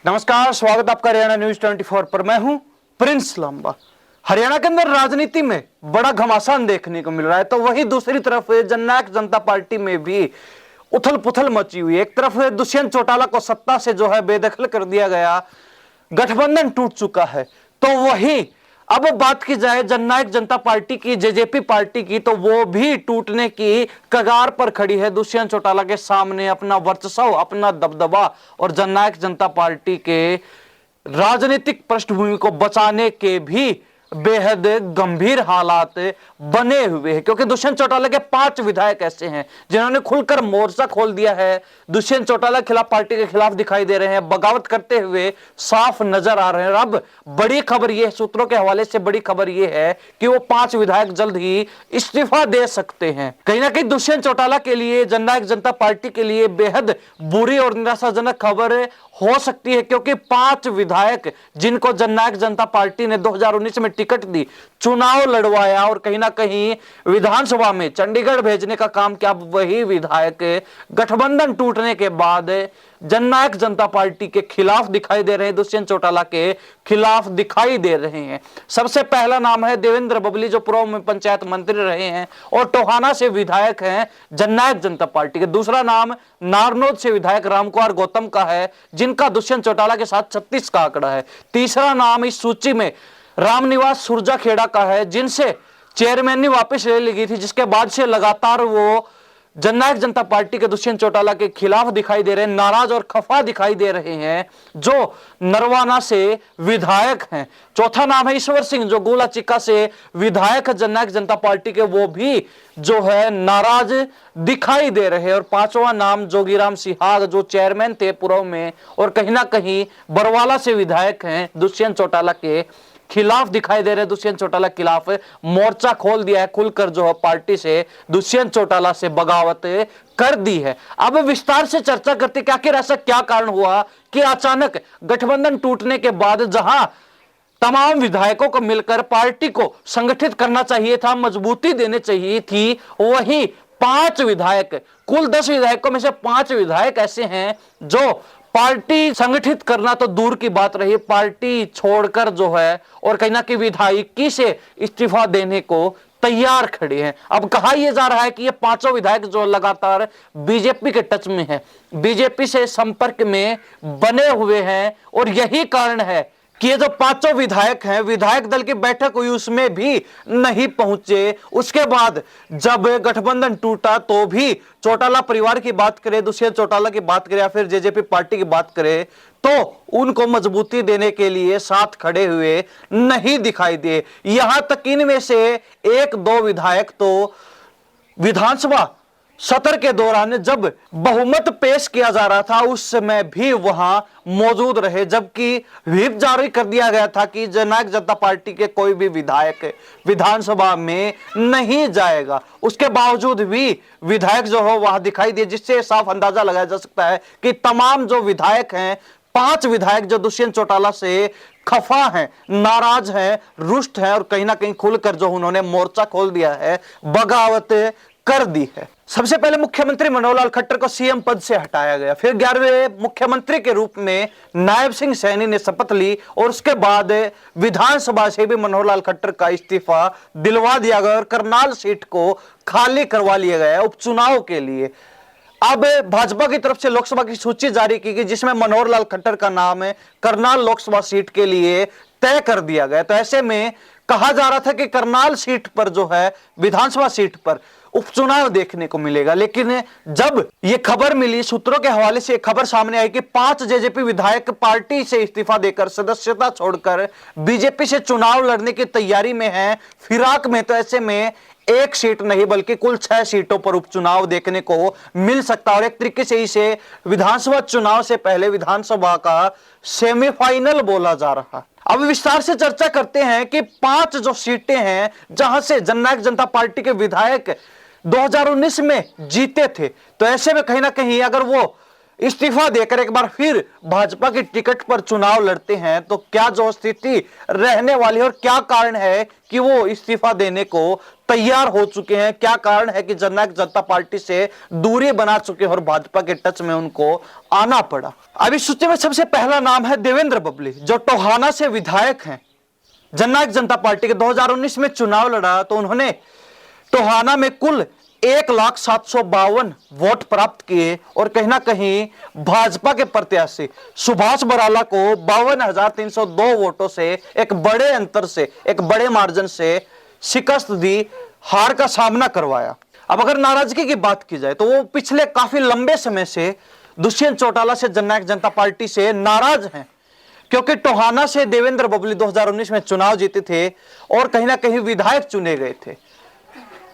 नमस्कार, स्वागत आपका हरियाणा न्यूज 24 पर। मैं हूं प्रिंस लांबा। हरियाणा के अंदर राजनीति में बड़ा घमासान देखने को मिल रहा है, तो वही दूसरी तरफ जननायक जनता पार्टी में भी उथल पुथल मची हुई है। एक तरफ दुष्यंत चौटाला को सत्ता से जो है बेदखल कर दिया गया, गठबंधन टूट चुका है। तो वही अब बात की जाए जननायक जनता पार्टी की, जेजेपी पार्टी की, तो वो भी टूटने की कगार पर खड़ी है। दुष्यंत चौटाला के सामने अपना वर्चस्व, अपना दबदबा और जननायक जनता पार्टी के राजनीतिक पृष्ठभूमि को बचाने के भी बेहद गंभीर हालात बने हुए हैं, क्योंकि दुष्यंत चौटाला के 5 विधायक ऐसे हैं जिन्होंने खुलकर मोर्चा खोल दिया है। दुष्यंत चौटाला खिलाफ, पार्टी के खिलाफ दिखाई दे रहे हैं, बगावत करते हुए साफ नजर आ रहे हैं। अब बड़ी खबर यह, सूत्रों के हवाले से बड़ी खबर यह है कि वो 5 विधायक जल्द ही इस्तीफा दे सकते हैं। कहीं ना कहीं दुष्यंत चौटाला के लिए, जननायक जनता पार्टी के लिए बेहद बुरी और निराशाजनक खबर हो सकती है, क्योंकि 5 विधायक जिनको जननायक जनता पार्टी ने 2019 में टिकट दी, चुनाव लड़वाया और कहीं ना कहीं विधानसभा में चंडीगढ़ भेजने का काम किया, वही विधायक गठबंधन टूटने के बाद जननायक जनता पार्टी के खिलाफ दिखाई दे रहे हैं, दुष्यंत चौटाला के खिलाफ दिखाई दे रहे हैं। सबसे पहला नाम है देवेंद्र बबली, जो पूर्व में पंचायत मंत्री रहे हैं और टोहाना से विधायक हैं जननायक जनता पार्टी के। दूसरा नाम नारनौद से विधायक रामकुमार गौतम का है, जिनका दुष्यंत चौटाला के साथ 36 का आंकड़ा है। तीसरा नाम इस सूची में रामनिवास सुरजाखेड़ा का है, जिनसे चेयरमैन वापस ले ली गई थी, जिसके बाद से लगातार वो जननायक जनता पार्टी के दुष्यंत चौटाला के खिलाफ दिखाई दे रहे हैं, नाराज और खफा दिखाई दे रहे हैं, जो नरवाना से विधायक हैं। चौथा नाम है ईश्वर सिंह, जो गोला चिक्का से विधायक जननायक जनता पार्टी के, वो भी जो है नाराज दिखाई दे रहे हैं। और 5वां नाम जोगीराम सिहाग, जो चेयरमैन थे पूर्व में और कहीं ना कहीं बरवाला से विधायक हैं, दुष्यंत चौटाला के खिलाफ दिखाई दे रहे। दुष्यंत चौटाला के खिलाफ मोर्चा खोल दिया है, खुलकर जो है पार्टी से दुष्यंत चौटाला से बगावत कर दी है। अब विस्तार से चर्चा करते कि आखिर ऐसा क्या कारण हुआ कि अचानक गठबंधन टूटने के बाद, जहां तमाम विधायकों को मिलकर पार्टी को संगठित करना चाहिए था, मजबूती देनी चाहिए थी, वही 5 विधायक, कुल 10 विधायकों में से 5 विधायक ऐसे हैं जो पार्टी संगठित करना तो दूर की बात रही, पार्टी छोड़कर जो है और कहीं ना कहीं विधायकी से इस्तीफा देने को तैयार खड़े हैं। अब कहा यह जा रहा है कि ये 5 विधायक जो लगातार बीजेपी के टच में है, बीजेपी से संपर्क में बने हुए हैं, और यही कारण है कि ये जो 5 विधायक हैं, विधायक दल की बैठक हुई उसमें भी नहीं पहुंचे। उसके बाद जब गठबंधन टूटा तो भी चौटाला परिवार की बात करें, दुष्यंत चौटाला की बात करें या फिर जेजेपी पार्टी की बात करें, तो उनको मजबूती देने के लिए साथ खड़े हुए नहीं दिखाई दे। यहां तक इनमें से 1-2 विधायक तो विधानसभा सत्र के दौरान जब बहुमत पेश किया जा रहा था उस समय भी वहां मौजूद रहे, जबकि व्हिप जारी कर दिया गया था कि जननायक जनता पार्टी के कोई भी विधायक विधानसभा में नहीं जाएगा। उसके बावजूद भी विधायक जो हो वहां दिखाई दिए, जिससे साफ अंदाजा लगाया जा सकता है कि तमाम जो विधायक हैं, 5 विधायक जो दुष्यंत चौटाला से खफा हैं, नाराज हैं, रुष्ट हैं और कहीं ना कहीं खुलकर जो उन्होंने मोर्चा खोल दिया है, बगावत कर दी है। सबसे पहले मुख्यमंत्री मनोहर लाल खट्टर को सीएम पद से हटाया गया, फिर 11वें मुख्यमंत्री के रूप में नायब सिंह सैनी ने शपथ ली और उसके बाद विधानसभा से भी मनोहर लाल खट्टर का इस्तीफा दिलवा दिया गया और करनाल सीट को खाली करवा लिया गया उपचुनाव के लिए। अब भाजपा की तरफ से लोकसभा की सूची जारी की गई, जिसमें मनोहर लाल खट्टर का नाम करनाल लोकसभा सीट के लिए तय कर दिया गया। तो ऐसे में कहा जा रहा था कि करनाल सीट पर जो है, विधानसभा सीट पर उपचुनाव देखने को मिलेगा, लेकिन जब यह खबर मिली, सूत्रों के हवाले से खबर सामने आई कि 5 जेजेपी विधायक पार्टी से इस्तीफा देकर, सदस्यता छोड़कर बीजेपी से चुनाव लड़ने की तैयारी में हैं, फिराक में, तो ऐसे में 1 सीट नहीं बल्कि कुल 6 सीटों पर उपचुनाव देखने को मिल सकता है। और एक तरीके से इसे विधानसभा चुनाव से पहले विधानसभा का सेमीफाइनल बोला जा रहा। अब विस्तार से चर्चा करते हैं कि 5 जो सीटें हैं जहां से जननायक जनता पार्टी के विधायक 2019 में जीते थे, तो ऐसे में कहीं ना कहीं अगर वो इस्तीफा देकर एक बार फिर भाजपा की टिकट पर चुनाव लड़ते हैं तो क्या जो स्थिति रहने वाली है और क्या कारण है कि वो इस्तीफा देने को तैयार हो चुके हैं, क्या कारण है कि जननायक जनता पार्टी से दूरी बना चुके हैं और भाजपा के टच में उनको आना पड़ा। अभी सूची में सबसे पहला नाम है देवेंद्र बबली, जो टोहाना से विधायक हैं। जननायक जनता पार्टी के 2019 में चुनाव लड़ा तो उन्होंने टोहाना में कुल 1,752 वोट प्राप्त किए और कहीं ना कहीं भाजपा के प्रत्याशी सुभाष बराला को 52,302 वोटों से एक बड़े अंतर से, एक बड़े मार्जिन से शिकस्त दी, हार का सामना करवाया। अब अगर नाराजगी की बात की जाए तो वो पिछले काफी लंबे समय से दुष्यंत चौटाला से जननायक जनता पार्टी से नाराज हैं, क्योंकि टोहाना से देवेंद्र बबली 2019 में चुनाव जीते थे और कहीं ना कहीं विधायक चुने गए थे।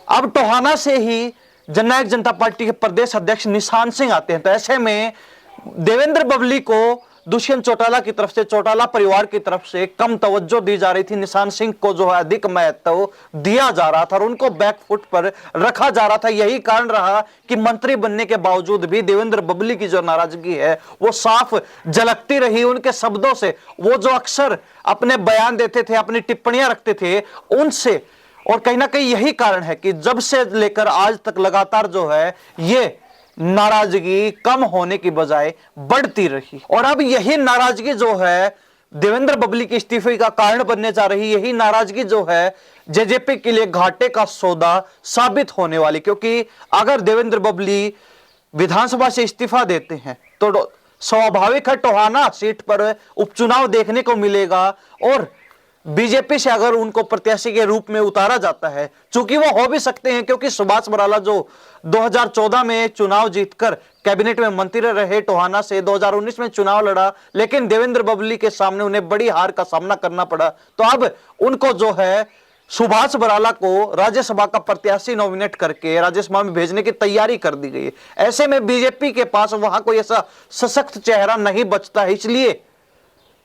अब टोहाना से ही जननायक जनता पार्टी के प्रदेश अध्यक्ष निशान सिंह आते हैं, तो ऐसे में देवेंद्र बबली को दुष्यंत चौटाला की तरफ से, चौटाला परिवार की तरफ से कम तवज्जो दी जा रही थी। निशान सिंह को जो है अधिक महत्व दिया जा रहा था और उनको बैकफुट पर रखा जा रहा था। यही कारण रहा कि मंत्री बनने के बावजूद भी देवेंद्र बबली की जो नाराजगी है वो साफ झलकती रही उनके शब्दों से। वो जो अक्सर अपने बयान देते थे, अपनी टिप्पणियां रखते थे, उनसे, और कहीं ना कहीं यही कारण है कि जब से लेकर आज तक लगातार जो है ये नाराजगी कम होने की बजाय बढ़ती रही। और अब यही नाराजगी जो है देवेंद्र बबली के इस्तीफे का कारण बनने जा रही, यही नाराजगी जो है जेजेपी के लिए घाटे का सौदा साबित होने वाली, क्योंकि अगर देवेंद्र बबली विधानसभा से इस्तीफा देते हैं तो स्वाभाविक है टोहाना सीट पर उपचुनाव देखने को मिलेगा और बीजेपी से अगर उनको प्रत्याशी के रूप में उतारा जाता है, चूंकि वो हो भी सकते हैं क्योंकि सुभाष बराला जो 2014 में चुनाव जीतकर कैबिनेट में मंत्री रहे, टोहाना से 2019 में चुनाव लड़ा, लेकिन देवेंद्र बबली के सामने उन्हें बड़ी हार का सामना करना पड़ा। तो अब उनको जो है सुभाष बराला को राज्यसभा का प्रत्याशी नॉमिनेट करके राज्यसभा में भेजने की तैयारी कर दी गई है। ऐसे में बीजेपी के पास वहां कोई ऐसा सशक्त चेहरा नहीं बचता है, इसलिए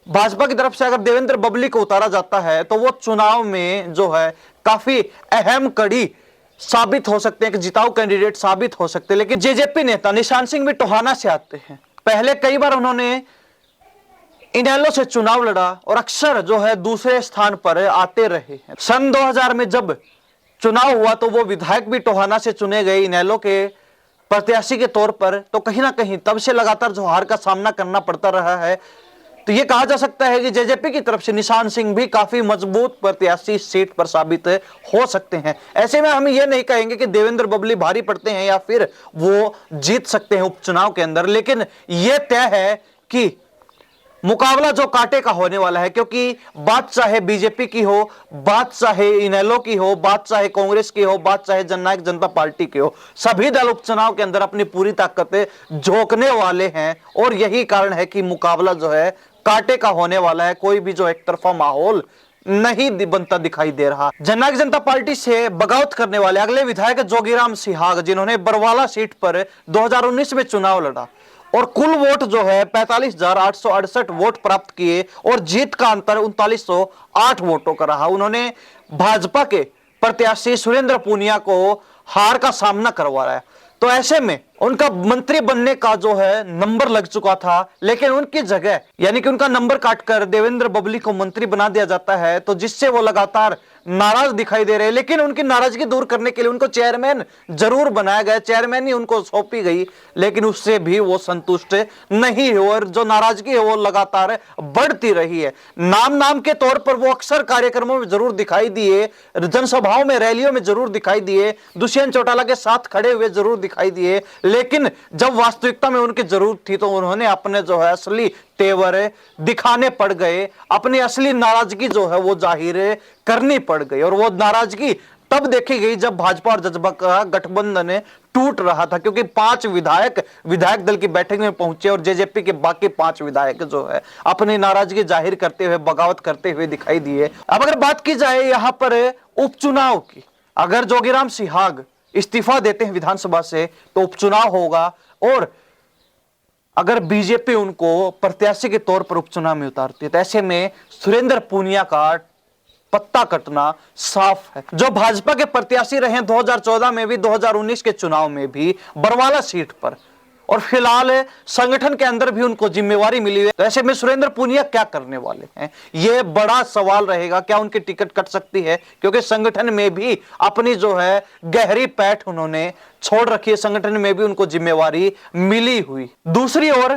भाजपा की तरफ से अगर देवेंद्र बबली को उतारा जाता है तो वो चुनाव में जो है काफी अहम कड़ी साबित हो सकते हैं, कि जिताऊ कैंडिडेट साबित हो सकते हैं। लेकिन जेजेपी नेता निशान सिंह भी टोहाना से आते हैं, पहले कई बार उन्होंने इनेलो से चुनाव लड़ा और अक्सर जो है दूसरे स्थान पर आते रहे हैं। सन 2000 में जब चुनाव हुआ तो वो विधायक भी टोहाना से चुने गए इनेलो के प्रत्याशी के तौर पर, तो कहीं ना कहीं तब से लगातार जो हार का सामना करना पड़ता रहा है। तो यह कहा जा सकता है कि जेजेपी की तरफ से निशान सिंह भी काफी मजबूत प्रत्याशी सीट पर साबित हो सकते हैं। ऐसे में हम यह नहीं कहेंगे कि देवेंद्र बबली भारी पड़ते हैं या फिर वो जीत सकते हैं उपचुनाव के अंदर, लेकिन यह तय है कि मुकाबला जो कांटे का होने वाला है, क्योंकि बात चाहे बीजेपी की हो, बात चाहे इनेलो की हो, बात चाहे कांग्रेस की हो, बात चाहे जननायक जनता पार्टी की हो, सभी दल उपचुनाव के अंदर अपनी पूरी ताकतें झोंकने वाले हैं और यही कारण है कि मुकाबला जो है कांटे का होने वाला है। कोई भी जो एक तरफा माहौल नहीं बनता दिखाई दे रहा। जननायक जनता पार्टी से बगावत करने वाले अगले विधायक जोगीराम सिहाग, जिन्होंने बरवाला सीट पर 2019 में चुनाव लड़ा और कुल वोट जो है 45,868 वोट प्राप्त किए और जीत का अंतर 3908 वोटों का रहा। उन्होंने भाजपा के प्रत्याशी सुरेंद्र पूनिया को हार का सामना करवाया। तो ऐसे में उनका मंत्री बनने का जो है नंबर लग चुका था, लेकिन उनकी जगह यानी कि उनका नंबर काटकर देवेंद्र बबली को मंत्री बना दिया जाता है, तो जिससे वो लगातार नाराज दिखाई दे रहे हैं। लेकिन उनकी नाराजगी दूर करने के लिए उनको चेयरमैन जरूर बनाया गया, चेयरमैन ही उनको सौंपी गई, लेकिन उससे भी वो संतुष्ट नहीं हो और जो नाराजगी है वो लगातार बढ़ती रही है। नाम के तौर पर वो अक्सर कार्यक्रमों में जरूर दिखाई दिए, जनसभाओं में, रैलियों में जरूर दिखाई दिए, दुष्यंत चौटाला के साथ खड़े हुए जरूर दिखाई दिए, लेकिन जब वास्तविकता में उनकी जरूरत थी तो उन्होंने अपने जो है असली तेवर दिखाने पड़ गए, अपनी असली नाराजगी जो है वो जाहिर करनी पड़ गई। और वो नाराजगी तब देखी गई जब भाजपा और जजपा का गठबंधन टूट रहा था, क्योंकि 5 विधायक दल की बैठक में पहुंचे और जेजेपी के बाकी 5 विधायक जो है अपनी नाराजगी जाहिर करते हुए, बगावत करते हुए दिखाई दिए। अब अगर बात की जाए यहां पर उपचुनाव की, अगर जोगीराम सिहाग इस्तीफा देते हैं विधानसभा से तो उपचुनाव होगा और अगर बीजेपी उनको प्रत्याशी के तौर पर उपचुनाव में उतारती है तो ऐसे में सुरेंद्र पूनिया का पत्ता कटना साफ है, जो भाजपा के प्रत्याशी रहे 2014 में भी, 2019 के चुनाव में भी बरवाला सीट पर, और फिलहाल संगठन के अंदर भी उनको जिम्मेवारी मिली है। तो ऐसे में सुरेंद्र पुनिया क्या करने वाले हैं, यह बड़ा सवाल रहेगा। क्या उनकी टिकट कट सकती है, क्योंकि संगठन में भी अपनी जो है गहरी पैठ उन्होंने छोड़ रखी है, संगठन में भी उनको जिम्मेवारी मिली हुई। दूसरी ओर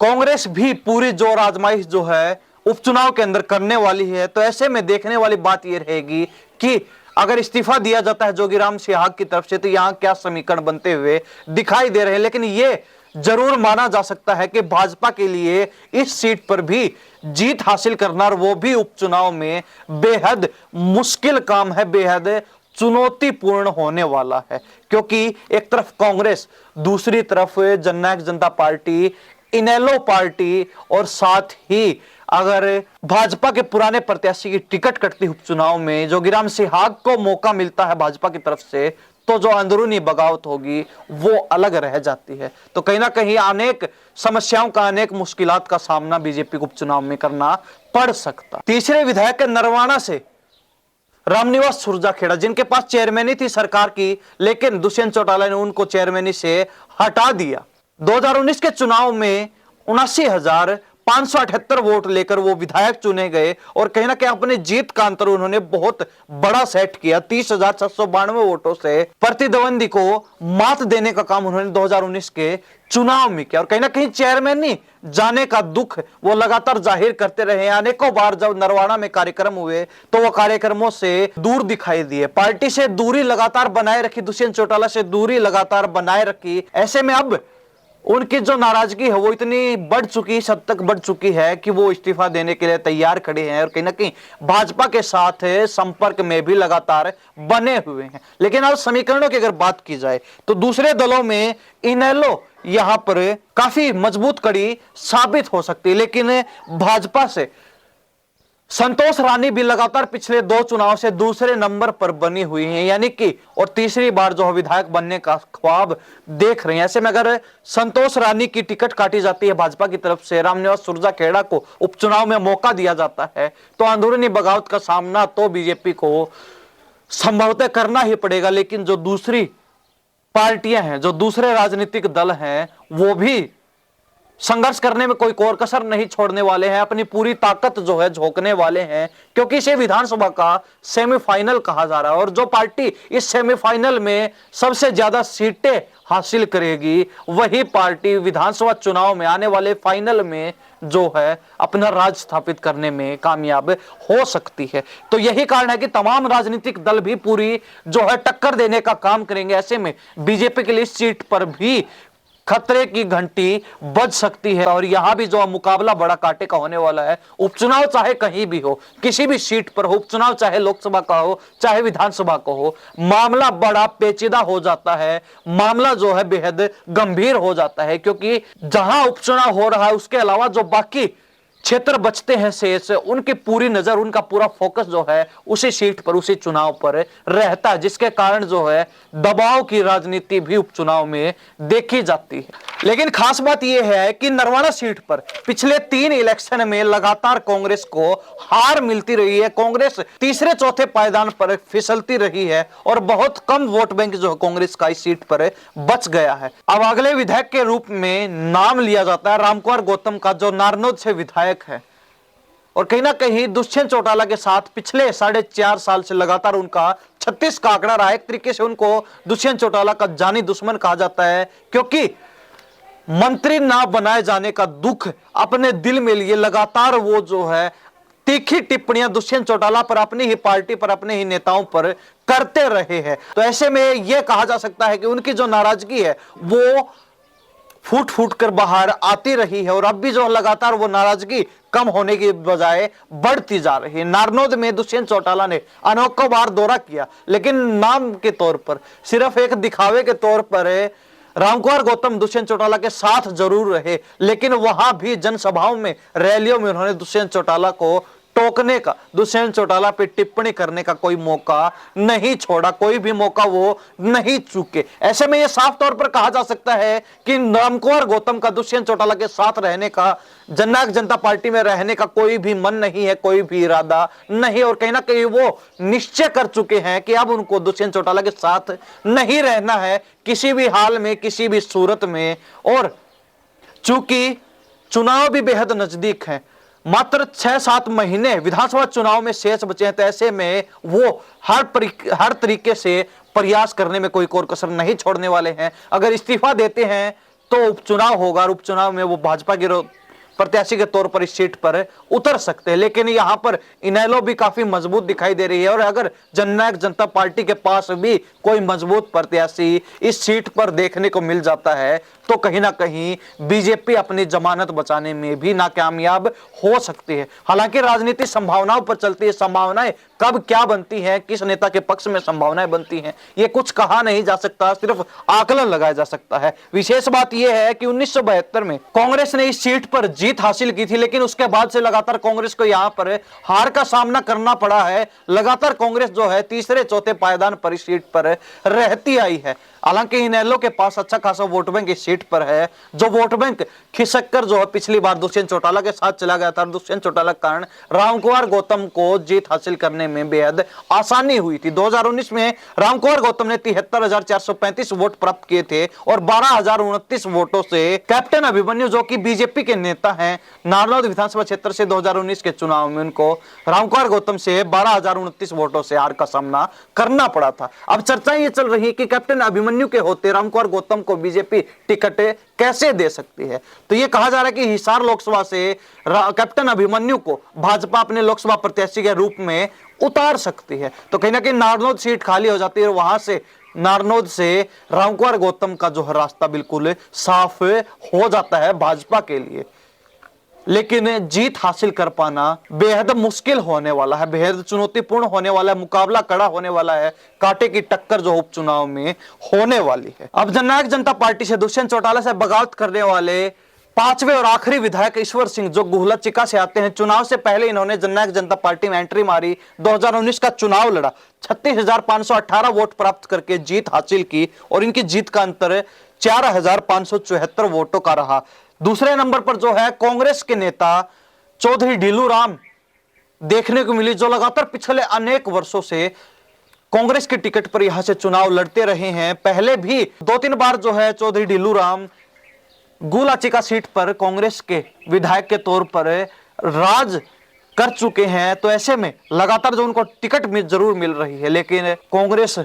कांग्रेस भी पूरी जोर आजमाइश जो है उपचुनाव के अंदर करने वाली है। तो ऐसे में देखने वाली बात यह रहेगी कि अगर इस्तीफा दिया जाता है जोगीराम सिहाग की तरफ से, तो यहां क्या समीकरण बनते हुए दिखाई दे रहे हैं। लेकिन यह जरूर माना जा सकता है कि भाजपा के लिए इस सीट पर भी जीत हासिल करना, और वो भी उपचुनाव में, बेहद मुश्किल काम है, बेहद चुनौतीपूर्ण होने वाला है। क्योंकि एक तरफ कांग्रेस, दूसरी तरफ जननायक जनता पार्टी, इनेलो पार्टी, और साथ ही अगर भाजपा के पुराने प्रत्याशी की टिकट कटती उपचुनाव में जोगीराम सिहाग को मौका मिलता है भाजपा की तरफ से, तो जो अंदरूनी बगावत होगी वो अलग रह जाती है। तो कहीं ना कहीं अनेक समस्याओं का, अनेक मुश्किलात का सामना बीजेपी को उपचुनाव में करना पड़ सकता। तीसरे विधायक नरवाना से रामनिवास सुरजाखेड़ा, जिनके पास चेयरमैनी थी सरकार की, लेकिन दुष्यंत चौटाला ने उनको चेयरमैनी से हटा दिया। 2019 के चुनाव में 79,578 वोट लेकर वो विधायक चुने गए, और कहीं ना कहीं अपनी जीत का अंतर उन्होंने बहुत बड़ा सेट किया। 30,692 वोटों से प्रतिद्वंदी को मात देने का काम उन्होंने 2019 के चुनाव में किया। और कहीं ना कहीं चेयरमैनी जाने का दुख वो लगातार जाहिर करते रहे। अनेकों बार जब नरवाना में कार्यक्रम हुए तो वो कार्यक्रमों से दूर दिखाई दिए, पार्टी से दूरी लगातार बनाए रखी, दुष्यंत चौटाला से दूरी लगातार बनाए रखी। ऐसे में अब उनकी जो नाराजगी है वो इतनी बढ़ चुकी, हद तक बढ़ चुकी है कि वो इस्तीफा देने के लिए तैयार खड़े हैं, और कहीं ना कहीं भाजपा के साथ संपर्क में भी लगातार बने हुए हैं। लेकिन अब समीकरणों की अगर बात की जाए तो दूसरे दलों में इनेलो यहां पर काफी मजबूत कड़ी साबित हो सकती है। लेकिन भाजपा से संतोष रानी भी लगातार पिछले 2 चुनाव से दूसरे नंबर पर बनी हुई हैं, यानी कि और तीसरी बार जो विधायक बनने का ख्वाब देख रहे हैं। ऐसे में अगर संतोष रानी की टिकट काटी जाती है भाजपा की तरफ से, रामनिवास सुरजाखेड़ा को उपचुनाव में मौका दिया जाता है, तो अंदरूनी बगावत का सामना तो बीजेपी को संभवतः करना ही पड़ेगा। लेकिन जो दूसरी पार्टियां हैं, जो दूसरे राजनीतिक दल हैं, वो भी संघर्ष करने में कोई कोर कसर नहीं छोड़ने वाले हैं, अपनी पूरी ताकत जो है झोंकने वाले हैं। क्योंकि इसे विधानसभा का सेमीफाइनल कहा जा रहा है, और जो पार्टी इस सेमीफाइनल में सबसे ज्यादा सीटें हासिल करेगी वही पार्टी विधानसभा चुनाव में, आने वाले फाइनल में जो है अपना राज स्थापित करने में कामयाब हो सकती है। तो यही कारण है कि तमाम राजनीतिक दल भी पूरी जो है टक्कर देने का काम करेंगे। ऐसे में बीजेपी के लिए इस सीट पर भी खतरे की घंटी बज सकती है, और यहां भी जो मुकाबला बड़ा कांटे का होने वाला है। उपचुनाव चाहे कहीं भी हो, किसी भी सीट पर हो, उपचुनाव चाहे लोकसभा का हो चाहे विधानसभा का हो, मामला बड़ा पेचीदा हो जाता है, मामला जो है बेहद गंभीर हो जाता है। क्योंकि जहां उपचुनाव हो रहा है उसके अलावा जो बाकी क्षेत्र बचते हैं शेष, उनकी पूरी नजर, उनका पूरा फोकस जो है उसी सीट पर, उसी चुनाव पर रहता है, जिसके कारण जो है दबाव की राजनीति भी उपचुनाव में देखी जाती है। लेकिन खास बात यह है कि नरवाना सीट पर पिछले 3 इलेक्शन में लगातार कांग्रेस को हार मिलती रही है। कांग्रेस तीसरे चौथे पायदान पर फिसलती रही है, और बहुत कम वोट बैंक जो है कांग्रेस का इस सीट पर बच गया है। अब अगले विधायक के रूप में नाम लिया जाता है रामकुमार गौतम का, जो नारनौद से विधायक है, और कहीं ना कहीं दुष्यंत चौटाला के साथ पिछले 4.5 साल से लगातार उनका 36 का आंकड़ा रहा है। एक तरीके से उनको दुष्यंत चौटाला का जानी दुश्मन कहा जाता है, क्योंकि मंत्री ना बनाए जाने का दुख अपने दिल में लिए लगातार वो जो है तीखी टिप्पणियां दुष्यंत चौटाला पर, अपनी ही पार्टी पर, अपने ही नेताओं पर करते रहे हैं। तो ऐसे में यह कहा जा सकता है कि उनकी जो नाराजगी है वो फूट फूट कर बाहर आती रही है, और अब भी जो लगातार वो नाराजगी कम होने की बजाय बढ़ती जा रही है। नारनौद में दुष्यंत चौटाला ने अनेकों बार दौरा किया, लेकिन नाम के तौर पर, सिर्फ एक दिखावे के तौर पर रामकुमार गौतम दुष्यंत चौटाला के साथ जरूर रहे, लेकिन वहां भी जनसभाओं में, रैलियों में उन्होंने दुष्यंत चौटाला को टोकने का, दुष्यंत चौटाला पे टिप्पणी करने का कोई मौका नहीं छोड़ा, कोई भी मौका वो नहीं चूके। ऐसे में ये साफ तौर पर कहा जा सकता है कि रामकुमार गौतम का दुष्यंत चौटाला के साथ रहने का, जननायक जनता पार्टी में रहने का कोई भी मन नहीं है, कोई भी इरादा नहीं, और कहीं ना कहीं वो निश्चय कर चुके हैं कि अब उनको दुष्यंत चौटाला के साथ नहीं रहना है किसी भी हाल में, किसी भी सूरत में। और चूंकि चुनाव भी बेहद नजदीक है, मात्र 6-7 महीने विधानसभा चुनाव में शेष बचे हैं, तो ऐसे में वो हर तरीके से प्रयास करने में कोई कोर कसर नहीं छोड़ने वाले हैं। अगर इस्तीफा देते हैं तो उपचुनाव होगा और उपचुनाव में वो भाजपा के प्रत्याशी के तौर पर इस सीट पर उतर सकते हैं। लेकिन यहां पर इनेलो भी काफी मजबूत दिखाई दे रही है, और अगर जननायक जनता पार्टी के पास भी कोई मजबूत प्रत्याशी इस सीट पर देखने को मिल जाता है तो कहीं ना कहीं बीजेपी अपनी जमानत बचाने में भी नाकामयाब हो सकती है। हालांकि राजनीति संभावनाओं पर चलती है, संभावनाएं कब क्या बनती हैं, किस नेता के पक्ष में संभावनाएं बनती हैं, ये कुछ कहा नहीं जा सकता, सिर्फ आकलन लगाया जा सकता है। विशेष बात यह है कि 1972 में कांग्रेस ने इस सीट पर जीत हासिल की थी, लेकिन उसके बाद से लगातार कांग्रेस को यहां पर हार का सामना करना पड़ा है। लगातार कांग्रेस जो है तीसरे चौथे पायदान पर इस सीट पर रहती आई है। हालांकि इनेलो के पास अच्छा खासा वोट बैंक इस सीट पर है, जो वोट बैंक खिसक कर जो है पिछली बार दुष्यंत चौटाला के साथ चला गया था। दुष्यंत चौटाला के कारण रामकुमार गौतम को जीत हासिल करने में बेहद आसानी हुई थी। 2019 में रामकुमार गौतम ने 73,435 वोट प्राप्त किए थे और 12,029 वोटों से कैप्टन अभिमन्यु, जो कि बीजेपी के नेता हैं, नारनौल विधानसभा क्षेत्र से 2019 के चुनाव में उनको रामकुमार गौतम से 12,029 वोटों से हार का सामना करना पड़ा था। अब चर्चाएं ये चल रही है कि कैप्टन अभिमन्यु के होते रामकुमार गौतम को बीजेपी टिकट कैसे दे सकती है। तो ये कहा जा रहा है कि हिसार लोकसभा से कैप्टन अभिमन्यु को भाजपा अपने लोकसभा प्रत्याशी के रूप में उतार सकती है, तो कहीं ना कहीं नारनौल सीट खाली हो जाती है और वहां से नारनौल से रामकुमार गौतम का जो है रास्ता बिल्कुल साफ हो जाता है भाजपा के लिए। लेकिन जीत हासिल कर पाना बेहद मुश्किल होने वाला है, बेहद चुनौतीपूर्ण होने वाला है, मुकाबला कड़ा होने वाला है, कांटे की टक्कर जो उपचुनाव में होने वाली है। अब जननायक जनता पार्टी से दुष्यंत चौटाला से बगावत करने वाले 5वें और आखिरी विधायक ईश्वर सिंह, जो गुहला चिका से आते हैं, चुनाव से पहले इन्होंने जननायक जनता पार्टी में एंट्री मारी, 2019 का चुनाव लड़ा, 36,518 वोट प्राप्त करके जीत हासिल की और इनकी जीत का अंतर 4,574 वोटों का रहा। दूसरे नंबर पर जो है कांग्रेस के नेता चौधरी ढीलू राम देखने को मिली, जो लगातार पिछले अनेक वर्षों से कांग्रेस की टिकट पर यहां से चुनाव लड़ते रहे हैं। पहले भी 2-3 बार जो है चौधरी ढीलू राम गुलाचिका सीट पर कांग्रेस के विधायक के तौर पर राज कर चुके हैं। तो ऐसे में लगातार जो उनको टिकट जरूर मिल रही है, लेकिन कांग्रेस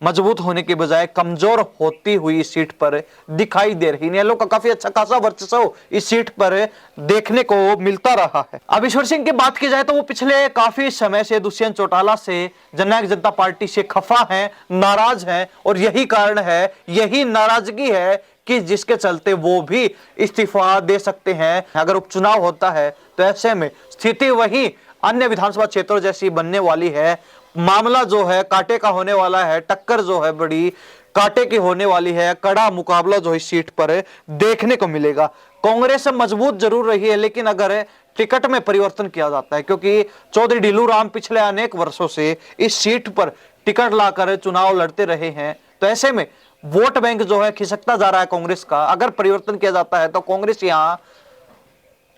मजबूत होने के बजाय कमजोर होती हुई इस सीट पर दिखाई दे रही है। इनेलो का काफी अच्छा खासा वर्चस्व इस सीट पर देखने को मिलता रहा है। अब ईश्वर सिंह की बात की जाए तो वो पिछले काफी समय से दुष्यंत चौटाला से, जननायक जनता पार्टी से खफा हैं, नाराज हैं, और यही कारण है, यही नाराजगी है कि जिसके चलते वो भी इस्तीफा दे सकते हैं अगर उपचुनाव होता है। तो ऐसे में स्थिति वही अन्य विधानसभा क्षेत्रों जैसी बनने वाली है। मामला जो है कांटे का होने वाला है, टक्कर जो है बड़ी कांटे की होने वाली है, कड़ा मुकाबला जो इस सीट पर देखने को मिलेगा। कांग्रेस मजबूत जरूर रही है, लेकिन अगर टिकट में परिवर्तन किया जाता है, क्योंकि चौधरी ढीलू राम पिछले अनेक वर्षों से इस सीट पर टिकट लाकर चुनाव लड़ते रहे हैं, तो ऐसे में वोट बैंक जो है खिसकता जा रहा है कांग्रेस का। अगर परिवर्तन किया जाता है तो कांग्रेस यहां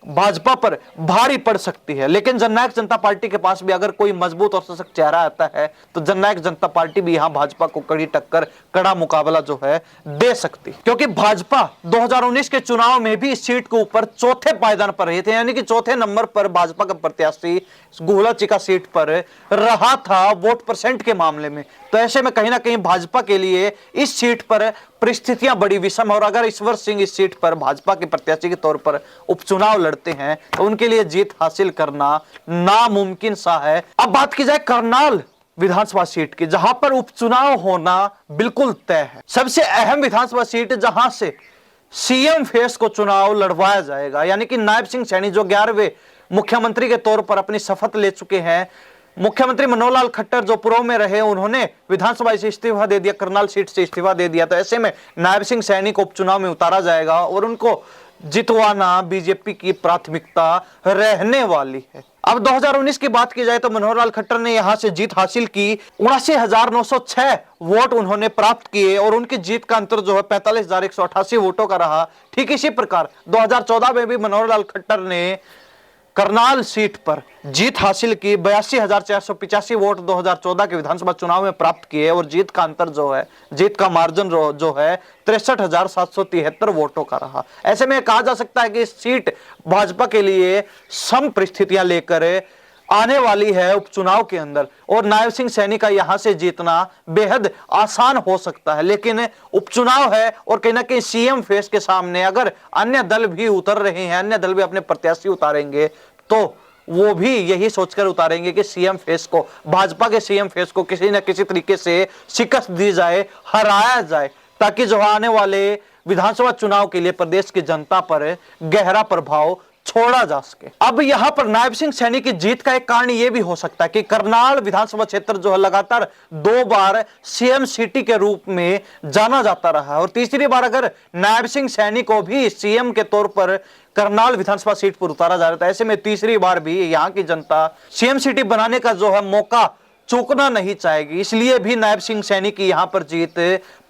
भाजपा पर भारी पड़ सकती है। लेकिन जननायक जनता पार्टी के पास भी अगर कोई मजबूत और सशक्त चेहरा आता है तो जननायक जनता पार्टी भी यहां भाजपा को कड़ी टक्कर, कड़ा मुकाबला जो है दे सकती, क्योंकि भाजपा 2019 के चुनाव में भी इस सीट के ऊपर चौथे पायदान पर रहे थे, यानी कि चौथे नंबर पर भाजपा का प्रत्याशी गुहला चिका सीट पर रहा था वोट परसेंट के मामले में। तो ऐसे में कहीं ना कहीं भाजपा के लिए इस सीट पर परिस्थितियां बड़ी विषम, और अगर ईश्वर सिंह इस सीट पर भाजपा के प्रत्याशी के तौर पर उपचुनाव लड़ते हैं तो उनके लिए जीत हासिल करना नामुमकिन सा है। अब बात की जाए करनाल विधानसभा सीट की, जहां पर उपचुनाव होना बिल्कुल तय है, सबसे अहम विधानसभा सीट जहां से सीएम फेस को चुनाव लड़वाया जाएगा, यानी कि नायब सिंह सैनी जो 11वें मुख्यमंत्री के तौर पर अपनी शपथ ले चुके हैं। मुख्यमंत्री मनोहर लाल खट्टर जो पूर्व में रहे, उन्होंने विधानसभा से इस्तीफा दे दिया, करनाल सीट से इस्तीफा दे दिया। तो ऐसे में नायब सिंह सैनी को उपचुनाव में उतारा जाएगा और उनको जितवाना बीजेपी की प्राथमिकता रहने वाली है। अब 2019 की बात की जाए तो मनोहर लाल खट्टर ने यहां से जीत हासिल की, 79,906 वोट उन्होंने प्राप्त किए और उनकी जीत का अंतर जो है 45,188 वोटों का रहा। ठीक इसी प्रकार 2014 में भी मनोहर लाल खट्टर ने करनाल सीट पर जीत हासिल की, 82,485 वोट 2014 के विधानसभा चुनाव में प्राप्त किए और जीत का अंतर जो है, जीत का मार्जिन जो है 63,773 वोटों का रहा। ऐसे में कहा जा सकता है कि इस सीट भाजपा के लिए सम परिस्थितियां लेकर आने वाली है उपचुनाव के अंदर और नायब सिंह सैनी का यहां से जीतना बेहद आसान हो सकता है। लेकिन उपचुनाव है और कहीं ना कहीं सीएम फेस के सामने अगर अन्य दल भी उतर रहे हैं, अन्य दल भी अपने प्रत्याशी उतारेंगे तो वो भी यही सोचकर उतारेंगे कि सीएम फेस को, भाजपा के सीएम फेस को किसी न किसी तरीके से शिकस्त दी जाए, हराया जाए, ताकि जो आने वाले विधानसभा चुनाव के लिए प्रदेश की जनता पर गहरा प्रभाव छोड़ा जा सके। अब यहां पर नायब सिंह सैनी की जीत का एक कारण यह भी हो सकता है कि करनाल विधानसभा क्षेत्र जो है लगातार 2 बार सीएम सिटी के रूप में जाना जाता रहा है और तीसरी बार अगर नायब सिंह सैनी को भी सीएम के तौर पर करनाल विधानसभा सीट पर उतारा जा रहा था, ऐसे में तीसरी बार भी यहां की जनता सीएम सिटी बनाने का जो है मौका चूकना नहीं चाहेगी। इसलिए भी नायब सिंह सैनी की यहां पर जीत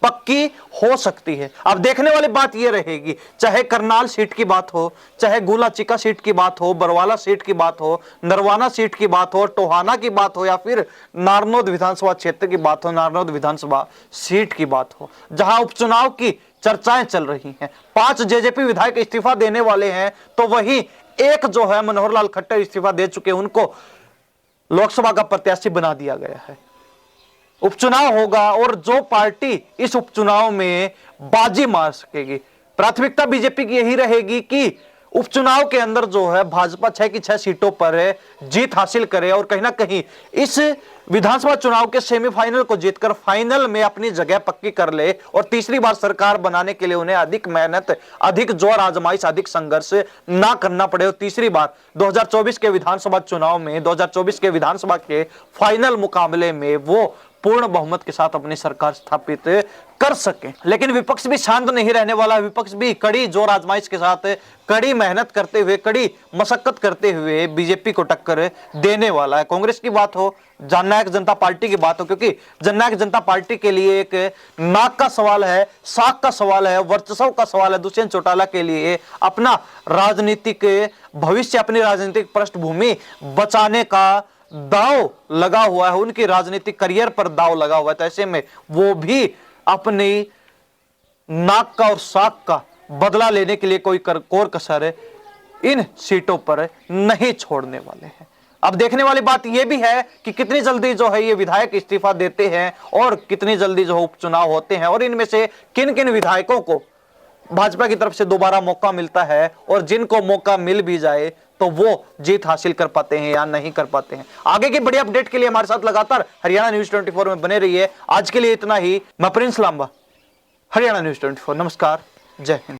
पक्की हो सकती है। अब देखने वाली बात यह रहेगी, चाहे करनाल सीट की बात हो, चाहे गुलाचिका सीट की बात हो, बरवाला सीट की बात हो, नरवाना सीट की बात हो, टोहाना की बात हो या फिर नारनौद विधानसभा क्षेत्र की बात हो, नारनौद विधानसभा सीट की बात हो, जहां उपचुनाव की चर्चाएं चल रही हैं। 5 जेजेपी विधायक इस्तीफा देने वाले हैं तो वही एक जो है मनोहर लाल खट्टर इस्तीफा दे चुके, उनको लोकसभा का प्रत्याशी बना दिया गया है। उपचुनाव होगा और जो पार्टी इस उपचुनाव में बाजी मार सकेगी, प्राथमिकता बीजेपी की यही रहेगी कि उपचुनाव के अंदर जो है भाजपा 6 की 6 सीटों पर जीत हासिल करे और कहीं ना कहीं इस विधानसभा चुनाव के सेमीफाइनल को जीतकर फाइनल में अपनी जगह पक्की कर ले और तीसरी बार सरकार बनाने के लिए उन्हें अधिक मेहनत, अधिक जोर आजमाइश, अधिक संघर्ष ना करना पड़े और तीसरी बार 2024 के विधानसभा चुनाव में, 2024 के विधानसभा के फाइनल मुकाबले में वो पूर्ण बहुमत के साथ अपनी सरकार स्थापित कर सके। लेकिन विपक्ष भी शांत नहीं रहने वाला, विपक्ष भी कड़ी जोर आजमाइश के साथ, कड़ी मेहनत करते हुए, कड़ी मशक्कत करते हुए बीजेपी को टक्कर देने वाला है। कांग्रेस की बात हो, जननायक जनता पार्टी की बात हो, क्योंकि जननायक जनता पार्टी के लिए एक नाक का सवाल है, साख का सवाल है, वर्चस्व का सवाल है। दुष्यंत चौटाला के लिए अपना राजनीतिक भविष्य, अपनी राजनीतिक पृष्ठभूमि बचाने का दाव लगा हुआ है, उनकी राजनीतिक करियर पर दाव लगा हुआ है। तो ऐसे में वो भी अपनी नाक का और साख का बदला लेने के लिए कोई कोर कसर इन सीटों पर नहीं छोड़ने वाले हैं। अब देखने वाली बात यह भी है कि कितनी जल्दी जो है ये विधायक इस्तीफा देते हैं और कितनी जल्दी जो उपचुनाव होते हैं और इनमें से किन किन विधायकों को भाजपा की तरफ से दोबारा मौका मिलता है और जिनको मौका मिल भी जाए तो वो जीत हासिल कर पाते हैं या नहीं कर पाते हैं। आगे की बड़ी अपडेट के लिए हमारे साथ लगातार हरियाणा न्यूज 24 में बने रहिए। आज के लिए इतना ही। मैं प्रिंस लांबा, हरियाणा न्यूज 24। नमस्कार, जय हिंद।